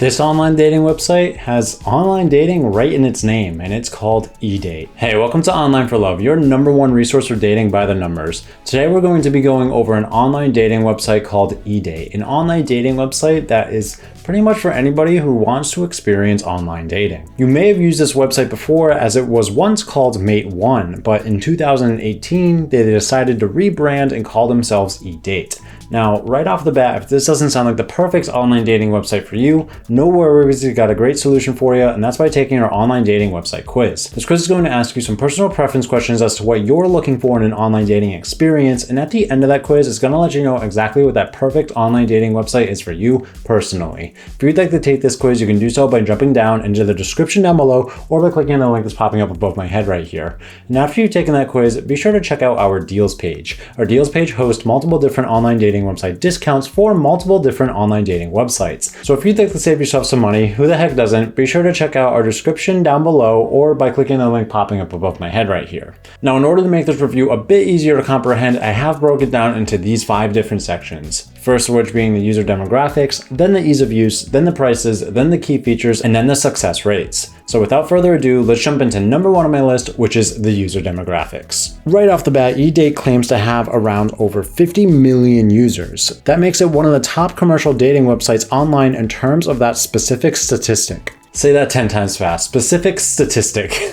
This online dating website has online dating right in its name, and it's called eDate. Hey, welcome to Online for Love, your #1 resource for dating by the numbers. Today we're going to be going over an online dating website called eDate, an online dating website that is pretty much for anybody who wants to experience online dating. You may have used this website before, as it was once called Mate1, but in 2018 they decided to rebrand and call themselves eDate. Now, right off the bat, if this doesn't sound like the perfect online dating website for you, no worries, we've got a great solution for you, and that's by taking our online dating website quiz. This quiz is going to ask you some personal preference questions as to what you're looking for in an online dating experience, and at the end of that quiz, it's going to let you know exactly what that perfect online dating website is for you personally. If you'd like to take this quiz, you can do so by jumping down into the description down below or by clicking on the link that's popping up above my head right here. And after you've taken that quiz, be sure to check out our deals page. Our deals page hosts multiple different online dating website discounts for multiple different online dating websites. So if you'd like to save yourself some money, who the heck doesn't? Be sure to check out our description down below or by clicking the link popping up above my head right here. Now, in order to make this review a bit easier to comprehend, I have broken it down into these 5 different sections. First of which being the user demographics, then the ease of use, then the prices, then the key features, and then the success rates. So without further ado, let's jump into #1 on my list, which is the user demographics. Right off the bat, eDate claims to have around over 50 million users. That makes it one of the top commercial dating websites online in terms of that specific statistic. Say that 10 times fast. Specific statistic.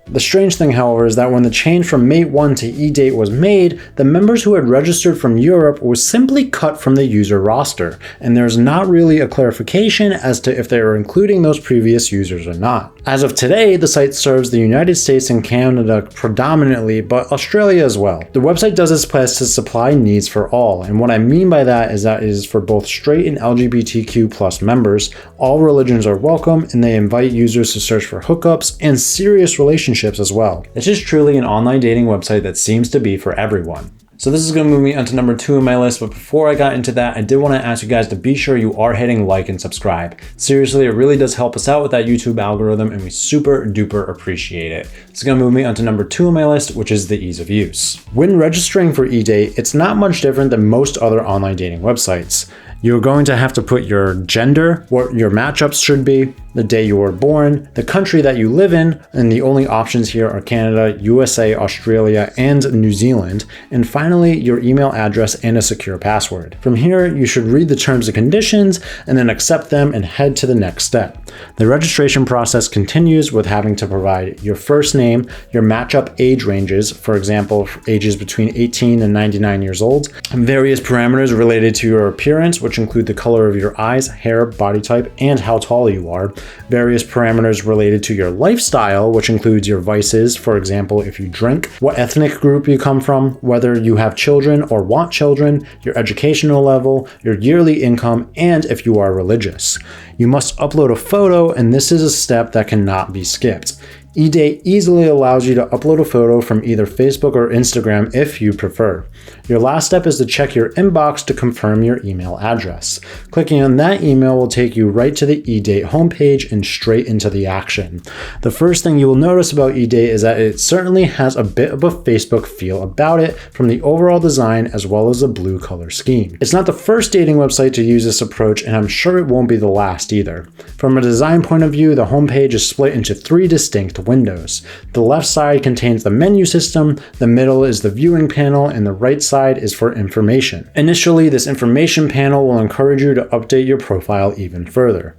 The strange thing, however, is that when the change from Mate1 to eDate was made, the members who had registered from Europe was simply cut from the user roster, and there's not really a clarification as to if they were including those previous users or not. As of today, the site serves the United States and Canada predominantly, but Australia as well. The website does its best to supply needs for all, and what I mean by that is it is for both straight and LGBTQ+ members. All religions are welcome, and they invite users to search for hookups and serious relationships as well. It's just truly an online dating website that seems to be for everyone. So this is going to move me onto #2 on my list, but before I got into that, I did want to ask you guys to be sure you are hitting like and subscribe. Seriously, it really does help us out with that YouTube algorithm, and we super duper appreciate it. This is going to move me onto #2 on my list, which is the ease of use. When registering for eDate, it's not much different than most other online dating websites. You're going to have to put your gender, what your matchups should be, the day you were born, the country that you live in, and the only options here are Canada, USA, Australia, and New Zealand, and finally your email address and a secure password. From here, you should read the terms and conditions and then accept them and head to the next step. The registration process continues with having to provide your first name, your matchup age ranges, for example, ages between 18 and 99 years old, and various parameters related to your appearance, which include the color of your eyes, hair, body type, and how tall you are. Various parameters related to your lifestyle, which includes your vices, for example, if you drink, what ethnic group you come from, whether you have children or want children, your educational level, your yearly income, and if you are religious. You must upload a photo, and this is a step that cannot be skipped. eDate easily allows you to upload a photo from either Facebook or Instagram if you prefer. Your last step is to check your inbox to confirm your email address. Clicking on that email will take you right to the eDate homepage and straight into the action. The first thing you will notice about eDate is that it certainly has a bit of a Facebook feel about it, from the overall design as well as the blue color scheme. It's not the first dating website to use this approach, and I'm sure it won't be the last either. From a design point of view, the homepage is split into 3 distinct windows. The left side contains the menu system, the middle is the viewing panel, and the right side is for information. Initially, this information panel will encourage you to update your profile even further.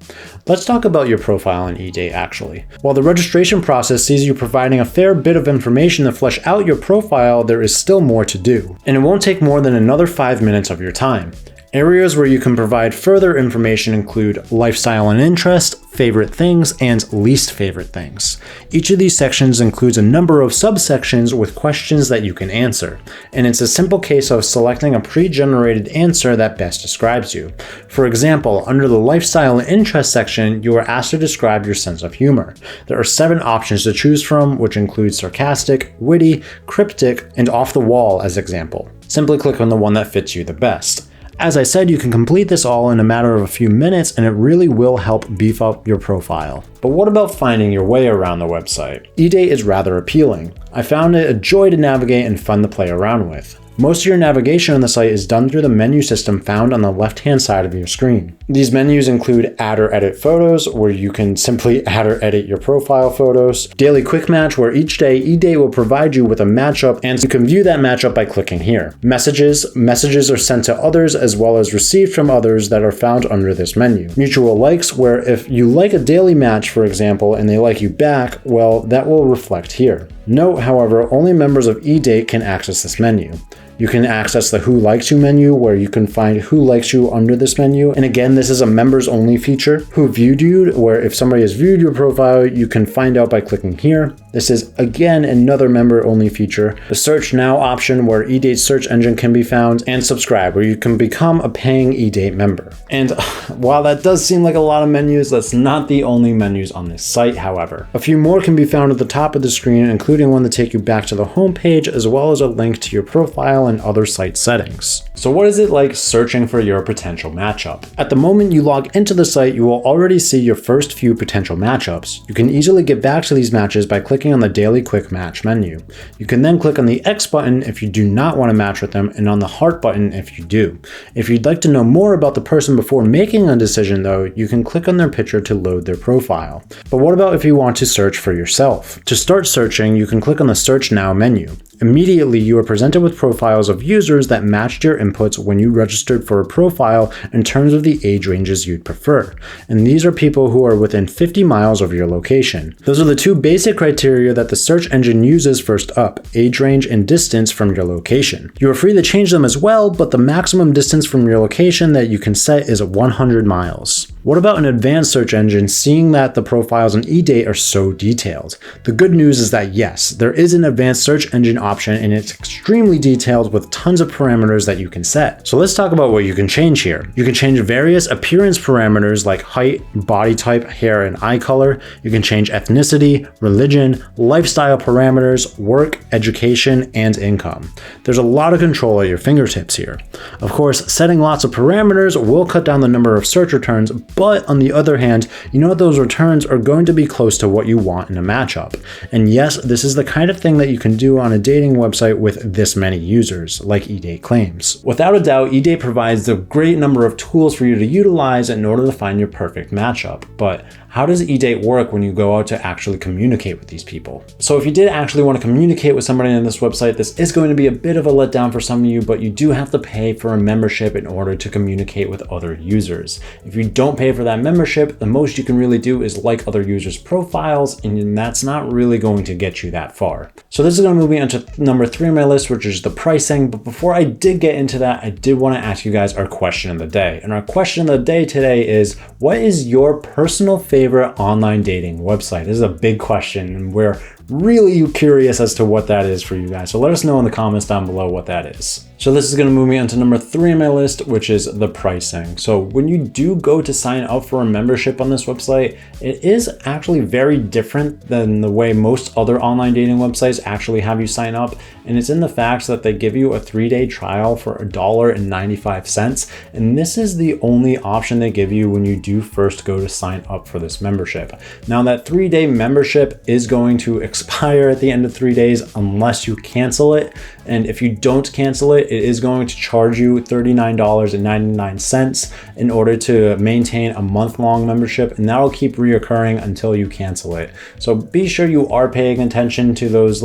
Let's talk about your profile in eDate actually. While the registration process sees you providing a fair bit of information to flesh out your profile, there is still more to do, and it won't take more than another 5 minutes of your time. Areas where you can provide further information include lifestyle and interest, favorite things, and least favorite things. Each of these sections includes a number of subsections with questions that you can answer, and it's a simple case of selecting a pre-generated answer that best describes you. For example, under the lifestyle and interest section, you are asked to describe your sense of humor. There are 7 options to choose from, which include sarcastic, witty, cryptic, and off the wall as example. Simply click on the one that fits you the best. As I said, you can complete this all in a matter of a few minutes, and it really will help beef up your profile. But what about finding your way around the website? eDate is rather appealing. I found it a joy to navigate and fun to play around with. Most of your navigation on the site is done through the menu system found on the left-hand side of your screen. These menus include add or edit photos, where you can simply add or edit your profile photos, daily quick match, where each day eDate will provide you with a matchup and you can view that matchup by clicking here. Messages are sent to others as well as received from others that are found under this menu. Mutual likes, where if you like a daily match, for example, and they like you back, well, that will reflect here. Note, however, only members of eDate can access this menu. You can access the Who Likes You menu, where you can find who likes you under this menu. And again, this is a members only feature. Who Viewed You, where if somebody has viewed your profile, you can find out by clicking here. This is again another member only feature. The Search Now option, where eDate's search engine can be found, and Subscribe, where you can become a paying eDate member. And while that does seem like a lot of menus, that's not the only menus on this site, however. A few more can be found at the top of the screen, including one to take you back to the home page, as well as a link to your profile and other site settings. So what is it like searching for your potential matchup? At the moment you log into the site, you will already see your first few potential matchups. You can easily get back to these matches by clicking on the Daily Quick Match menu. You can then click on the X button if you do not want to match with them, and on the heart button if you do. If you'd like to know more about the person before making a decision though, you can click on their picture to load their profile. But what about if you want to search for yourself? To start searching, you can click on the Search Now menu. Immediately, you are presented with profiles of users that matched your inputs when you registered for a profile in terms of the age ranges you'd prefer. And these are people who are within 50 miles of your location. Those are the two basic criteria that the search engine uses first up: age range and distance from your location. You are free to change them as well, but the maximum distance from your location that you can set is 100 miles. What about an advanced search engine, seeing that the profiles in eDate are so detailed? The good news is that yes, there is an advanced search engine option, and it's extremely detailed with tons of parameters that you can set. So let's talk about what you can change here. You can change various appearance parameters like height, body type, hair and eye color. You can change ethnicity, religion, lifestyle parameters, work, education, and income. There's a lot of control at your fingertips here. Of course, setting lots of parameters will cut down the number of search returns, but on the other hand, you know those returns are going to be close to what you want in a matchup. And yes, this is the kind of thing that you can do on a dating website with this many users, like eDate claims. Without a doubt, eDate provides a great number of tools for you to utilize in order to find your perfect matchup. But how does eDate work when you go out to actually communicate with these people? So if you did actually want to communicate with somebody on this website, this is going to be a bit of a letdown for some of you, but you do have to pay for a membership in order to communicate with other users. If you don't pay for that membership, the most you can really do is like other users' profiles, and that's not really going to get you that far. So this is going to move me onto number 3 on my list, which is the pricing. But before I did get into that, I did want to ask you guys our question of the day. And our question of the day today is, what is your personal favorite online dating website? This is a big question, and we're really curious as to what that is for you guys. So let us know in the comments down below what that is. So this is going to move me on to number 3 on my list, which is the pricing. So when you do go to sign up for a membership on this website, it is actually very different than the way most other online dating websites actually have you sign up. And it's in the fact that they give you a 3-day trial for $1.95. And this is the only option they give you when you do first go to sign up for this membership. Now that 3-day membership is going to expire at the end of 3 days unless you cancel it. And if you don't cancel it, it is going to charge you $39.99 in order to maintain a month-long membership, and that'll keep reoccurring until you cancel it. So be sure you are paying attention to those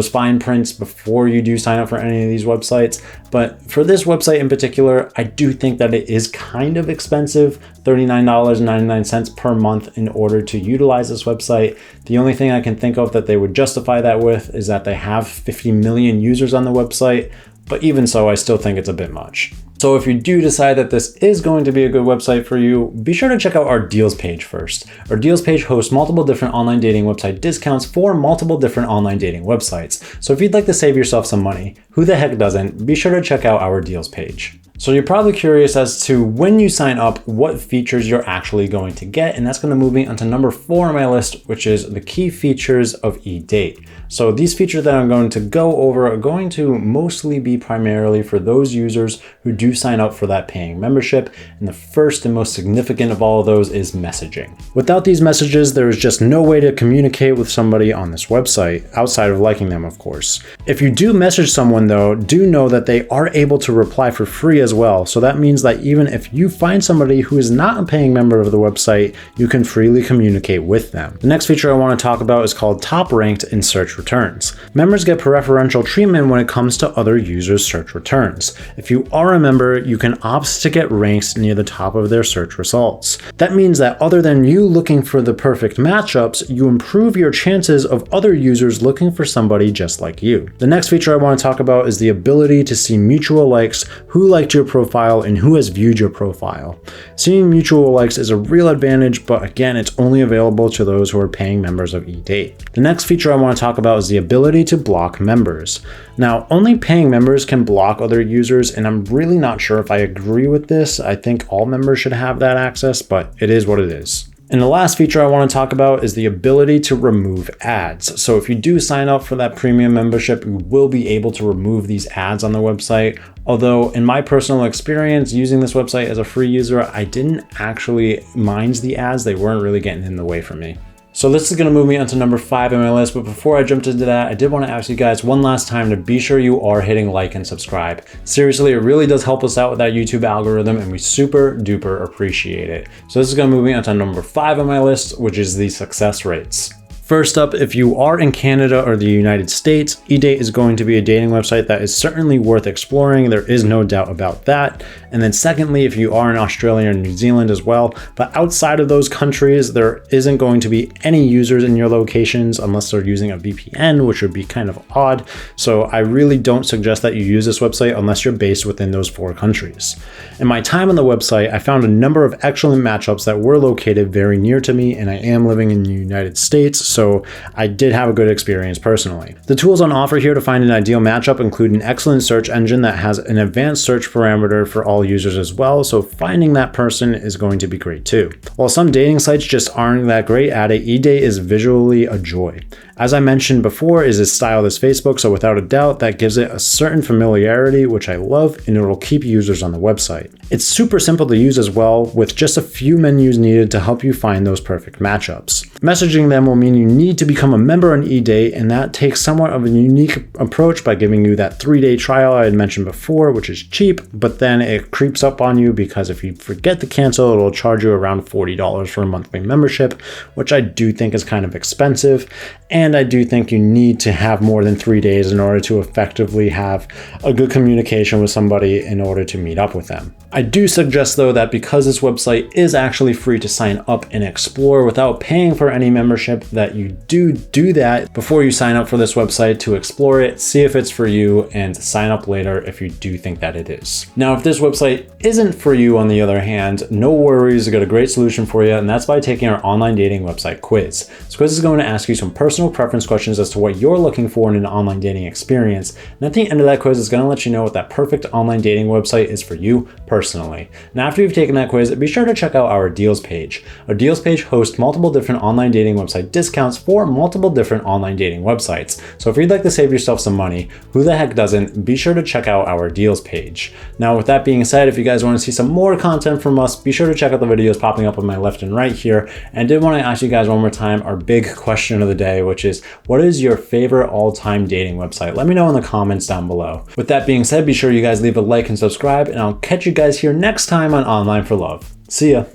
fine prints before you do sign up for any of these websites. But for this website in particular, I do think that it is kind of expensive, $39.99 per month in order to utilize this website. The only thing I can think of that they would justify that with is that they have 50 million users on the website. But even so, I still think it's a bit much. So if you do decide that this is going to be a good website for you, be sure to check out our deals page first. Our deals page hosts multiple different online dating website discounts for multiple different online dating websites. So if you'd like to save yourself some money, who the heck doesn't? Be sure to check out our deals page. So you're probably curious as to when you sign up, what features you're actually going to get. And that's going to move me onto number 4 on my list, which is the key features of eDate. So these features that I'm going to go over are going to mostly be primarily for those users who do do sign up for that paying membership. And the first and most significant of all of those is messaging. Without these messages, there is just no way to communicate with somebody on this website, outside of liking them, of course. If you do message someone though, do know that they are able to reply for free as well. So that means that even if you find somebody who is not a paying member of the website, you can freely communicate with them. The next feature I want to talk about is called top ranked in search returns. Members get preferential treatment when it comes to other users' search returns. If you are a member, you can opt to get ranked near the top of their search results. That means that other than you looking for the perfect matchups, you improve your chances of other users looking for somebody just like you. The next feature I want to talk about is the ability to see mutual likes, who liked your profile and who has viewed your profile. Seeing mutual likes is a real advantage, but again, it's only available to those who are paying members of eDate. The next feature I want to talk about is the ability to block members. Now, only paying members can block other users, and I'm really not sure if I agree with this. I think all members should have that access, but it is what it is. And the last feature I want to talk about is the ability to remove ads. So if you do sign up for that premium membership, you will be able to remove these ads on the website. Although in my personal experience using this website as a free user, I didn't actually mind the ads. They weren't really getting in the way for me. So this is going to move me on to number 5 on my list, but before I jumped into that, I did want to ask you guys one last time to be sure you are hitting like and subscribe. Seriously, it really does help us out with that YouTube algorithm, and we super duper appreciate it. So this is going to move me on to number 5 on my list, which is the success rates. First up, if you are in Canada or the United States, eDate is going to be a dating website that is certainly worth exploring. There is no doubt about that. And then secondly, if you are in Australia and New Zealand as well, but outside of those countries, there isn't going to be any users in your locations unless they're using a VPN, which would be kind of odd. So I really don't suggest that you use this website unless you're based within those 4 countries. In my time on the website, I found a number of excellent matchups that were located very near to me, and I am living in the United States. So I did have a good experience personally. The tools on offer here to find an ideal matchup include an excellent search engine that has an advanced search parameter for all users as well, so finding that person is going to be great too. While some dating sites just aren't that great at it, eDate is visually a joy. As I mentioned before, is as styled as Facebook, so without a doubt that gives it a certain familiarity, which I love, and it'll keep users on the website. It's super simple to use as well, with just a few menus needed to help you find those perfect matchups. Messaging them will mean you need to become a member on eDate, and that takes somewhat of a unique approach by giving you that 3-day trial I had mentioned before, which is cheap, but then it creeps up on you because if you forget to cancel, it'll charge you around $40 for a monthly membership, which I do think is kind of expensive. And I do think you need to have more than 3 days in order to effectively have a good communication with somebody in order to meet up with them. I do suggest though that because this website is actually free to sign up and explore without paying for any membership, that you do that before you sign up for this website to explore it, see if it's for you, and sign up later if you do think that it is. Now, if this website isn't for you, on the other hand, no worries, I got a great solution for you, and that's by taking our online dating website quiz. This quiz is going to ask you some personal preference questions as to what you're looking for in an online dating experience, and at the end of that quiz, it's going to let you know what that perfect online dating website is for you personally. Now, after you've taken that quiz, be sure to check out our deals page. Our deals page hosts multiple different online dating website discounts for multiple different online dating websites. So if you'd like to save yourself some money, who the heck doesn't? Be sure to check out our deals page. Now, with that being said, if you guys want to see some more content from us, be sure to check out the videos popping up on my left and right here. And I did want to ask you guys one more time our big question of the day, which is, what is your favorite all-time dating website? Let me know in the comments down below. With that being said, be sure you guys leave a like and subscribe, and I'll catch you guys here next time on Online for Love. See ya.